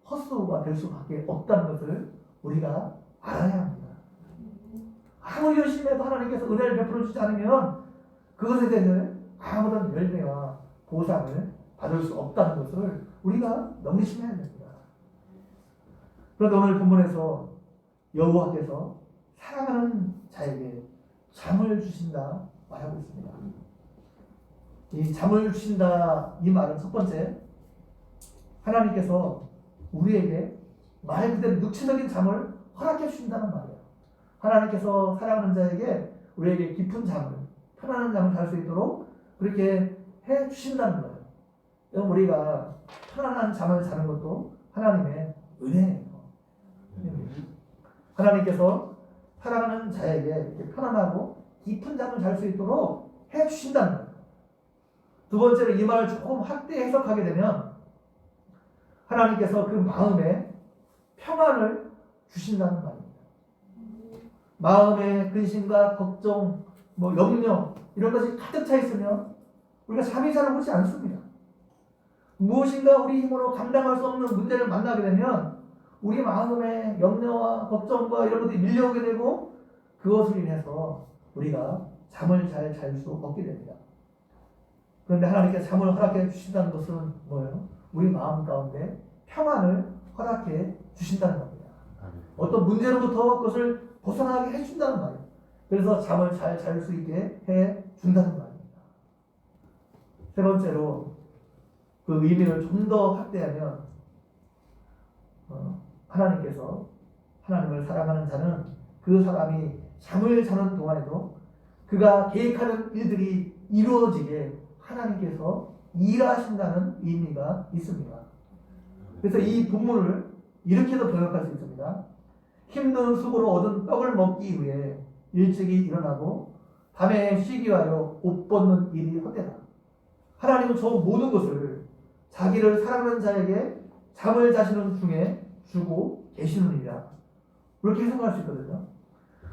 헛수고가 될 수밖에 없다는 것을 우리가 알아야 합니다. 아무리 열심히 해도 하나님께서 은혜를 베풀어 주지 않으면 그것에 대해서 아무런 열매와 보상을 받을 수 없다는 것을 우리가 명심해야 됩니다. 그런데 오늘 본문에서 여호와께서 사랑하는 자에게 잠을 주신다 말하고 있습니다. 이 잠을 주신다 이 말은 첫 번째, 하나님께서 우리에게 말 그대로 육체적인 잠을 허락해 주신다는 말이에요. 하나님께서 사랑하는 자에게 우리에게 깊은 잠을, 편안한 잠을 잘 수 있도록 그렇게 해 주신다는 거예요. 우리가 편안한 잠을 자는 것도 하나님의 은혜예요. 하나님께서 사랑하는 자에게 이렇게 편안하고 깊은 잠을 잘 수 있도록 해 주신다는 거예요. 두 번째로 이 말을 조금 확대 해석하게 되면 하나님께서 그 마음에 평안을 주신다는 말입니다. 마음에 근심과 걱정, 염려 이런 것이 가득 차 있으면 우리가 잠이 잘 오지 않습니다. 무엇인가 우리 힘으로 감당할 수 없는 문제를 만나게 되면 우리 마음에 염려와 걱정과 이런 것들이 밀려오게 되고 그것으로 인해서 우리가 잠을 잘 잘 수 없게 됩니다. 그런데 하나님께 잠을 허락해 주신다는 것은 뭐예요? 우리 마음 가운데 평안을 허락해 주신다는 겁니다. 어떤 문제로부터 그것을 벗어나게 해준다는 말이에요. 그래서 잠을 잘 잘 수 있게 해준다는 말입니다. 세 번째로 그 의미를 좀 더 확대하면 하나님께서 하나님을 사랑하는 자는 그 사람이 잠을 자는 동안에도 그가 계획하는 일들이 이루어지게 하나님께서 일하신다는 의미가 있습니다. 그래서 이 본문을 이렇게도 번역할 수 있습니다. 힘든 수고로 얻은 떡을 먹기 위해 일찍이 일어나고 밤에 쉬기 위하여 옷 벗는 일이 헛되다. 하나님은 저 모든 것을 자기를 사랑하는 자에게 잠을 자시는 중에 주고 계시느니라. 그렇게 해석할 수 있거든요.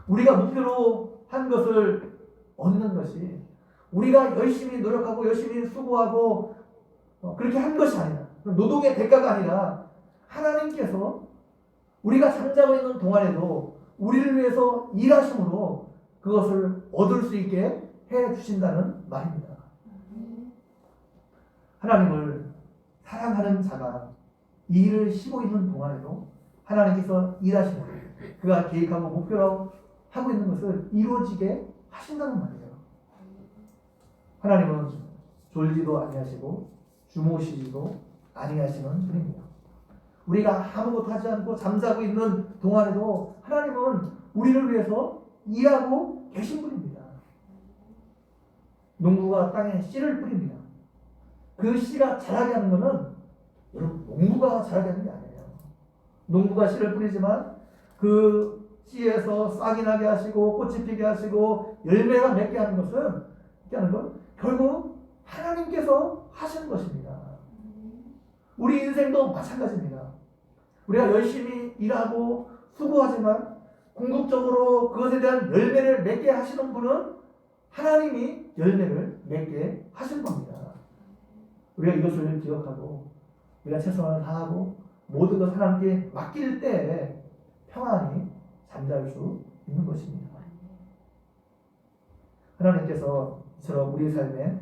우리가 목표로 한 것을 얻는 것이 우리가 열심히 노력하고 열심히 수고하고 그렇게 한 것이 아니라 노동의 대가가 아니라 하나님께서 우리가 잠자고 있는 동안에도 우리를 위해서 일하심으로 그것을 얻을 수 있게 해주신다는 말입니다. 하나님을 사랑하는 자가 이 일을 쉬고 있는 동안에도 하나님께서 일하시는 그가 계획하고 목표로 하고 있는 것을 이루어지게 하신다는 말이에요. 하나님은 졸지도 아니하시고 주무시지도 아니하시는 분입니다. 우리가 아무것도 하지 않고 잠자고 있는 동안에도 하나님은 우리를 위해서 일하고 계신 분입니다. 농부가 땅에 씨를 뿌립니다. 그 씨가 자라게 하는 것은 여러분 농부가 자라게 하는 게 아니에요. 농부가 씨를 뿌리지만 그 씨에서 싹이 나게 하시고 꽃이 피게 하시고 열매가 맺게 하는 것은 결국 하나님께서 하시는 것입니다. 우리 인생도 마찬가지입니다. 우리가 열심히 일하고 수고하지만 궁극적으로 그것에 대한 열매를 맺게 하시는 분은 하나님이 열매를 맺게 하실 겁니다. 우리가 이것을 기억하고 우리가 최선을 다하고 모든 것 하나님께 맡길 때 평안히 잠잘 수 있는 것입니다. 하나님께서 이처럼 우리 삶에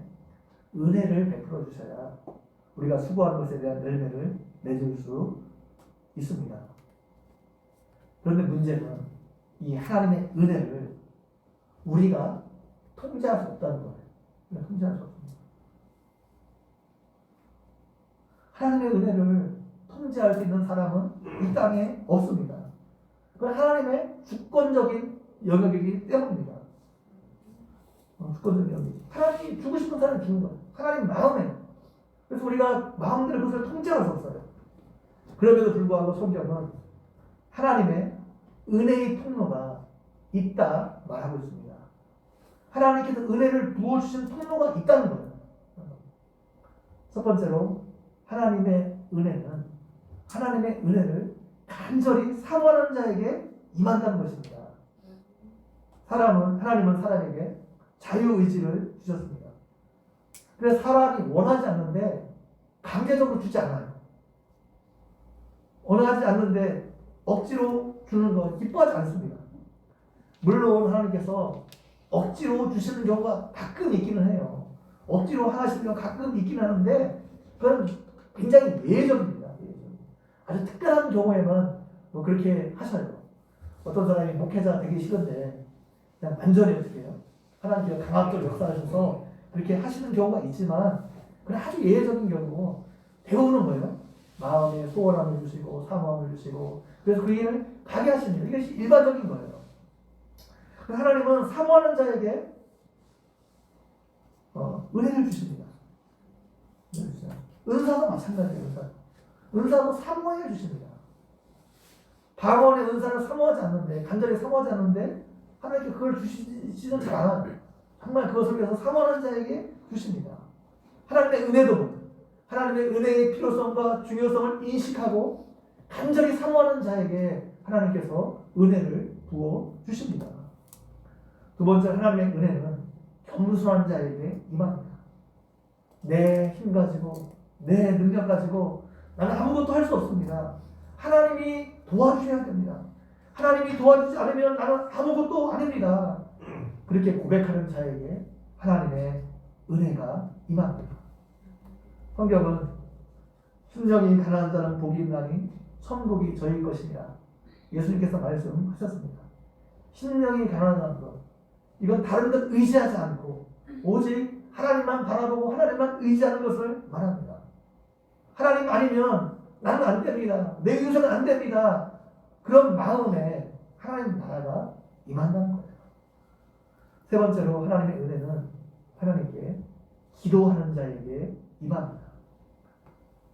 은혜를 베풀어 주셔야 우리가 수고한 것에 대한 열매를 맺을 수 있습니다. 그런데 문제는 이 하나님의 은혜를 우리가 통제할 수 없다는 거예요. 우리가 통제할 수 없습니다. 하나님의 은혜를 통제할 수 있는 사람은 이 땅에 없습니다. 그건 하나님의 주권적인 영역이기 때문입니다. 주권적인 영역. 하나님이 주고 싶은 사람이 주는 거예요. 하나님 마음에. 그래서 우리가 마음대로 그것을 통제할 수 없어요. 그럼에도 불구하고 성경은 하나님의 은혜의 통로가 있다 말하고 있습니다. 하나님께서 은혜를 부어주신 통로가 있다는 거예요. 첫 번째로 하나님의 은혜를 간절히 사모하는 자에게 임한다는 것입니다. 하나님은 사람에게 자유의지를 주셨습니다. 그래서 사람이 원하지 않는데 강제적으로 주지 않아요. 원하지 않는데 억지로 주는 건 기뻐하지 않습니다. 물론 하나님께서 억지로 주시는 경우가 가끔 있기는 해요. 억지로 하시는 경우가 가끔 있긴 하는데 그건 굉장히 예외적입니다. 아주 특별한 경우에만 뭐 그렇게 하셔요. 어떤 사람이 목회자 되기 싫은데 그냥 완전히 어떻게 해요? 하나님께서 강압적으로 역사하셔서 그렇게 하시는 경우가 있지만 그건 아주 예외적인 경우고 대부분은 뭐예요? 마음에 소원함을 주시고 사모함을 주시고 그래서 그 일을 가게 하십니다. 이것이 일반적인 거예요. 하나님은 사모하는 자에게 은혜를 주십니다. 은사도 마찬가지예요. 은사도 사모해 주십니다. 방언의 은사를 사모하지 않는데 간절히 사모하지 않는데 하나님께 그걸 주시지 않아요. 정말 그것을 위해서 사모하는 자에게 주십니다. 하나님의 은혜도 하나님의 은혜의 필요성과 중요성을 인식하고 간절히 사모하는 자에게 하나님께서 은혜를 부어 주십니다. 두 번째 하나님의 은혜는 겸손한 자에게 임합니다. 내 힘 가지고 내 능력 가지고 나는 아무것도 할 수 없습니다. 하나님이 도와주셔야 됩니다. 하나님이 도와주지 않으면 나는 아무것도 아닙니다. 그렇게 고백하는 자에게 하나님의 은혜가 임합니다. 성경은 심령이 가난한 자는 복이 있나니 천국이 저희 것이니라. 예수님께서 말씀하셨습니다. 심령이 가난한 것, 이건 다른 것 의지하지 않고 오직 하나님만 바라보고 하나님만 의지하는 것을 말합니다. 하나님 아니면 나는 안 됩니다. 내 의사는 안 됩니다. 그런 마음에 하나님 나라가 임한다는 거예요. 세 번째로 하나님의 은혜는 하나님께 기도하는 자에게 임합니다.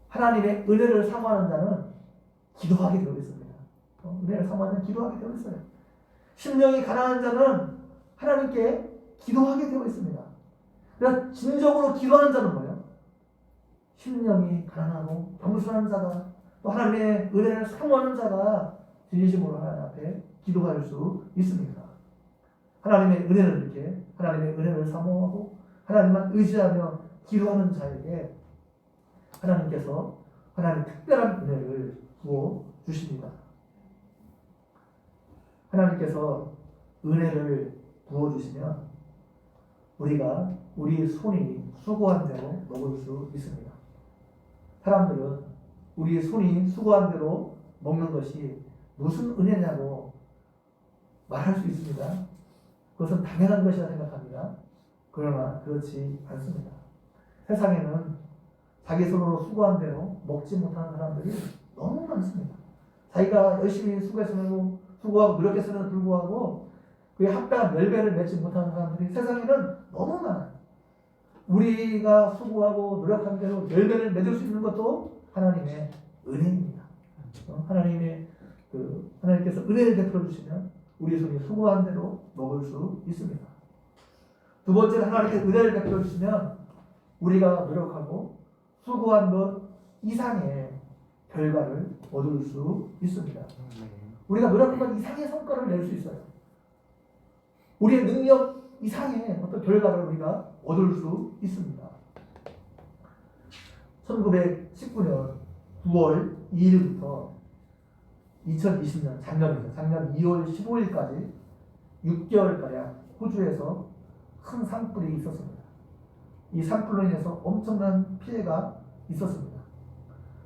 하나님의 은혜를 사모하는 자는 기도하게 되어 있습니다. 은혜를 사모하는 자는 기도하게 되어 있어요. 심령이 가난한 자는 하나님께 기도하게 되어 있습니다. 그래서 진정으로 기도하는 자는 뭐예요? 심령이 가난하고 겸손한 자가 또 하나님의 은혜를 사모하는 자가 진심으로 하나님 앞에 기도할 수 있습니다. 하나님의 은혜를 이렇게 하나님의 은혜를 사모하고 하나님만 의지하며 기도하는 자에게 하나님께서 하나님의 특별한 은혜를 부어 주십니다. 하나님께서 은혜를 부어 주시면 우리가 우리 손이 수고한 대로 먹을 수 있습니다. 사람들은 우리 손이 수고한 대로 먹는 것이 무슨 은혜냐고 말할 수 있습니다. 그것은 당연한 것이라 생각합니다. 그러나 그렇지 않습니다. 세상에는 자기 손으로 수고한 대로 먹지 못하는 사람들이 너무 많습니다. 자기가 열심히 수고하고 노력했음에도 불구하고 그에 합당한 열매를 맺지 못하는 사람들이 세상에는 너무 많아요. 우리가 수고하고 노력한 대로 열매를 맺을 수 있는 것도 하나님의 은혜입니다. 하나님께서 은혜를 베풀어 주시면 우리 손이 수고한 대로 먹을 수 있습니다. 두 번째는 하나님께서 은혜를 베풀어 주시면 우리가 노력하고 수고한 것 이상의 결과를 얻을 수 있습니다. 우리가 노력한 것 이상의 성과를 낼 수 있어요. 우리의 능력 이상의 어떤 결과를 우리가 얻을 수 있습니다. 1919년 9월 2일부터 2020년 작년 2월 15일까지 6개월가량 호주에서 큰 산불이 있었습니다. 이 산불로 인해서 엄청난 피해가 있었습니다.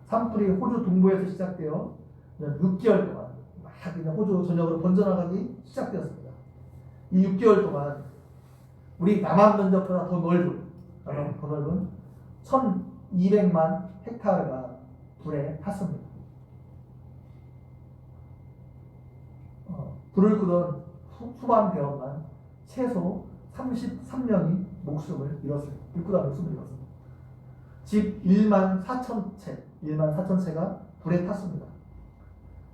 산불이 호주 동부에서 시작되어 6개월 동안 막 그냥 호주 전역으로 번져나가기 시작되었습니다. 이 6개월 동안 우리 남한 면적보다 더 넓은 1200만 헥타르가 불에 탔습니다. 불을 끄던 수만 대원만 최소 33명이 목숨을 잃었습니다. 불 끄다 목숨을 잃었습니다. 집 1만 4천 채가 불에 탔습니다.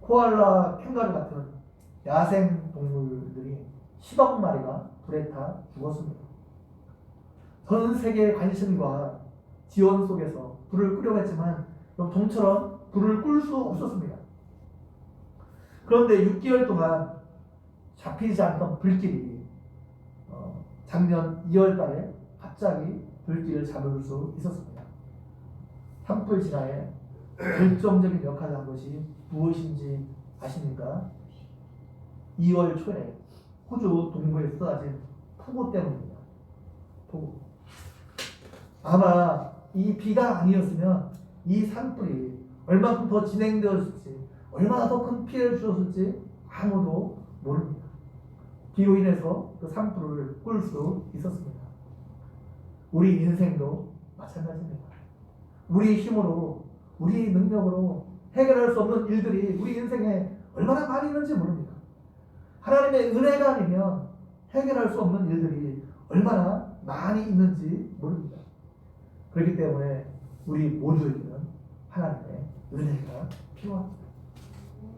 코알라, 캥거루 같은 야생 동물들이 10억 마리가 불에 타 죽었습니다. 전 세계의 관심과 지원 속에서 불을 끄려고 했지만 좀처럼 불을 끌 수 없었습니다. 그런데 6개월 동안 잡히지 않던 불길이 작년 2월 달에 갑자기 불길을 잡을 수 있었습니다. 산불 진화에 결정적인 역할을 한 것이 무엇인지 아십니까? 2월 초에 호주 동부에 쏟아진 폭우 때문입니다. 폭우. 아마 이 비가 아니었으면 이 산불이 얼마큼 더 진행되었을지, 얼마나 더 큰 피해를 주었을지 아무도 모릅니다. 비로 인해서 그 산불을 끌 수 있었습니다. 우리 인생도 마찬가지입니다. 우리 힘으로, 우리 능력으로 해결할 수 없는 일들이 우리 인생에 얼마나 많이 있는지 모릅니다. 하나님의 은혜가 아니면 해결할 수 없는 일들이 얼마나 많이 있는지 모릅니다. 그렇기 때문에 우리 모두에게는 하나님의 은혜가 필요합니다.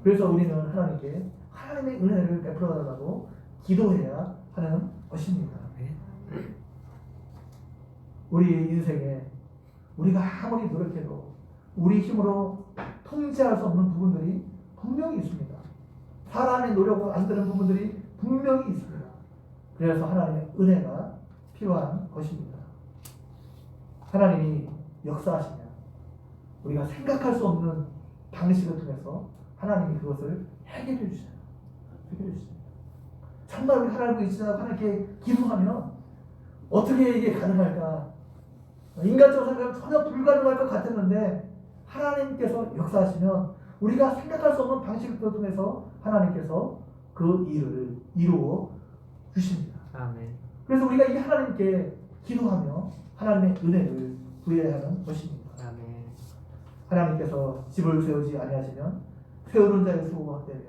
그래서 우리는 하나님께 하나님의 은혜를 베풀어 달라고 기도해야 하는 것입니다. 우리 인생에 우리가 아무리 노력해도 우리 힘으로 통제할 수 없는 부분들이 분명히 있습니다. 사람의 노력으로 안 되는 부분들이 분명히 있습니다. 그래서 하나님의 은혜가 필요한 것입니다. 하나님이 역사하시면 우리가 생각할 수 없는 방식을 통해서 하나님이 그것을 해결해 주셔요. 해결해 주십니다. 정말 우리 하나님을 의지하고 하나님께 기도하면 어떻게 이게 가능할까? 인간적으로 생각하면 전혀 불가능할 것 같았는데 하나님께서 역사하시면 우리가 생각할 수 없는 방식을 통해서 하나님께서 그 일을 이루어 주십니다. 아멘. 그래서 우리가 이 하나님께 기도하며 하나님의 은혜를 구해야 하는 것입니다. 아멘. 하나님께서 집을 세우지 아니하시면 세우는 자의 수고가 헛되며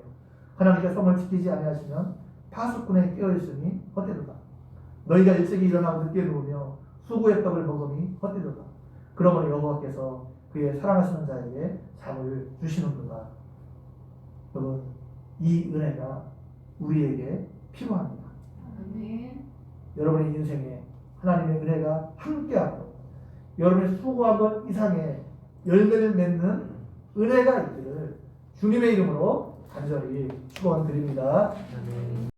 하나님께서 성을 지키지 아니하시면 파수꾼에 깨어있으니 헛되도다. 너희가 일찍이 일어나고 늦게 누우며 수고의 떡을 먹음이 헛되도다. 그러므로 여호와께서 그의 사랑하시는 자에게 잠을 주시는구나. 여러분, 이 은혜가 우리에게 필요합니다. 아멘. 여러분의 인생에 하나님의 은혜가 함께하고 여러분의 수고한 것 이상의 열매를 맺는 은혜가 있기를 주님의 이름으로 간절히 축원드립니다. 아멘.